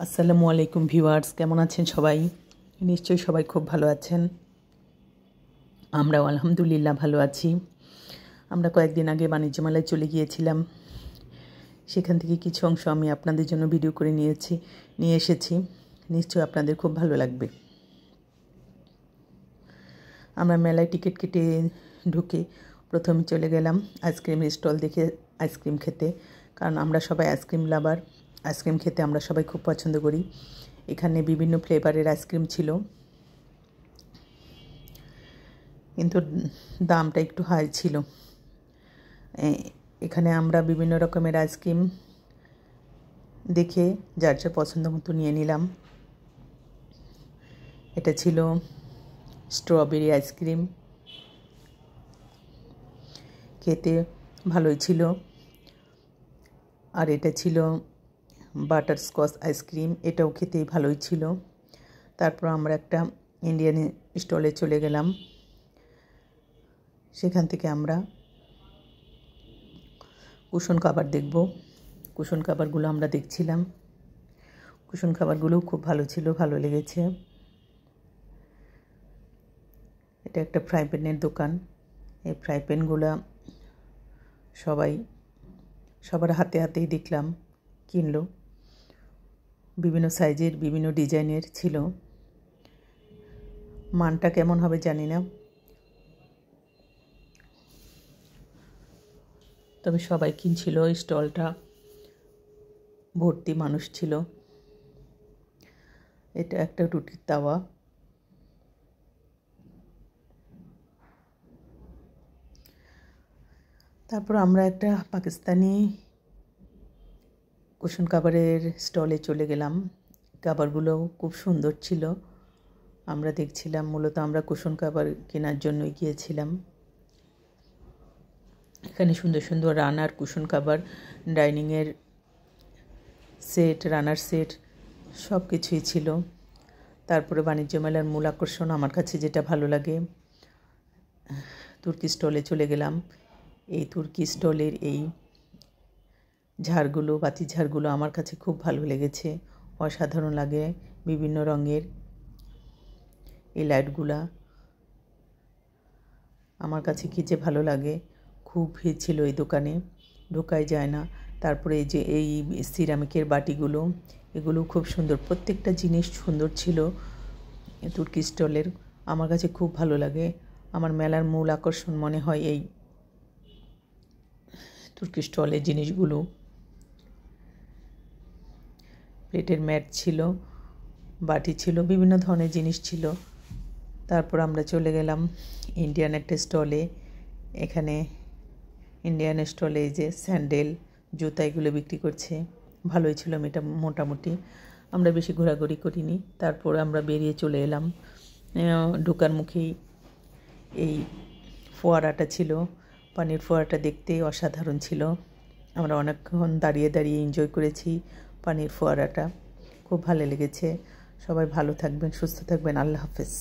আসসালামু আলাইকুম ভিউয়ার্স, কেমন আছেন সবাই? নিশ্চয়ই সবাই খুব ভালো আছেন। আমরাও আলহামদুলিল্লাহ ভালো আছি। আমরা কয়েকদিন আগে বাণিজ্য মেলায় চলে গিয়েছিলাম। সেখান থেকে কিছু অংশ আমি আপনাদের জন্য ভিডিও করে নিয়ে এসেছি। নিশ্চয়ই আপনাদের খুব ভালো লাগবে। আমরা মেলায় টিকিট কেটে ঢুকে প্রথমে চলে গেলাম আইসক্রিম স্টল দেখে আইসক্রিম খেতে, কারণ আমরা সবাই আইসক্রিম লাভার। আইসক্রিম খেতে আমরা সবাই খুব পছন্দ করি। এখানে বিভিন্ন ফ্লেভারের আইসক্রিম ছিল, কিন্তু দামটা একটু হাই ছিল। এখানে আমরা বিভিন্ন রকমের আইসক্রিম দেখে যার যা পছন্দ মতো নিয়ে নিলাম। এটা ছিল স্ট্রবেরি আইসক্রিম, খেতে ভালোই ছিল। আর এটা ছিল বাটারস্কচ আইসক্রিম, এটাও খেতেই ভালোই ছিল। তারপর আমরা একটা ইন্ডিয়ান স্টলে চলে গেলাম। সেখান থেকে আমরা কুশন কাভার দেখব। কুশন কাভারগুলো আমরা দেখছিলাম। কুশন কাভারগুলোও খুব ভালো ছিল, ভালো লেগেছে। এটা একটা ফ্রাই প্যানের দোকান। এই ফ্রাই প্যানগুলো সবার হাতে হাতেই দেখলাম কিনলো। বিভিন্ন সাইজের, বিভিন্ন ডিজাইনের ছিল। মানটা কেমন হবে জানি না, তবে সবাই কিনছিল। স্টলটা ভর্তি মানুষ ছিল। এটা একটা রুটির তাওয়া। তারপর আমরা একটা পাকিস্তানি কুশন কাভারের স্টলে চলে গেলাম। কাভারগুলো খুব সুন্দর ছিল। আমরা দেখছিলাম, মূলত আমরা কুশন কাভার কেনার জন্যই গিয়েছিলাম। এখানে সুন্দর সুন্দর রানার কুশন কাভার, ডাইনিংয়ের সেট, রানার সেট সব কিছুই ছিল। তারপরে বাণিজ্য মেলার মূল আকর্ষণ আমার কাছে যেটা ভালো লাগে, তুর্কি স্টলে চলে গেলাম। এই তুর্কি স্টলের এই ঝাড়গুলো, বাতি ঝাড়গুলো আমার কাছে খুব ভালো লেগেছে, অসাধারণ লাগে। বিভিন্ন রঙের এই লাইটগুলা আমার কাছে কী যে ভালো লাগে। খুব ভিড় ছিল এই দোকানে, ঢোকাই যায় না। তারপরে এই যে এই সিরামিকের বাটিগুলো, এগুলো খুব সুন্দর, প্রত্যেকটা জিনিস সুন্দর ছিল তুর্কি স্টলের। আমার কাছে খুব ভালো লাগে। আমার মেলার মূল আকর্ষণ মনে হয় এই তুর্কি স্টলের জিনিসগুলো। প্লেটের ম্যাট ছিল, বাটি ছিল, বিভিন্ন ধরনের জিনিস ছিল। তারপর আমরা চলে গেলাম ইন্ডিয়ান একটা স্টলে। এখানে ইন্ডিয়ান স্টলে এই যে স্যান্ডেল, জুতা এগুলো বিক্রি করছে। ভালোই ছিল এটা মোটামুটি। আমরা বেশি ঘোরাঘুরি করিনি। তারপর আমরা বেরিয়ে চলে এলাম। ঢোকার মুখেই এই ফোয়ারাটা ছিল। পানির ফোয়ারাটা দেখতে অসাধারণ ছিল। আমরা অনেকক্ষণ দাঁড়িয়ে দাঁড়িয়ে এনজয় করেছি পানির ফোয়ারাটা, খুব ভালো লেগেছে। সবাই ভালো থাকবেন, সুস্থ থাকবেন। আল্লাহ হাফেজ।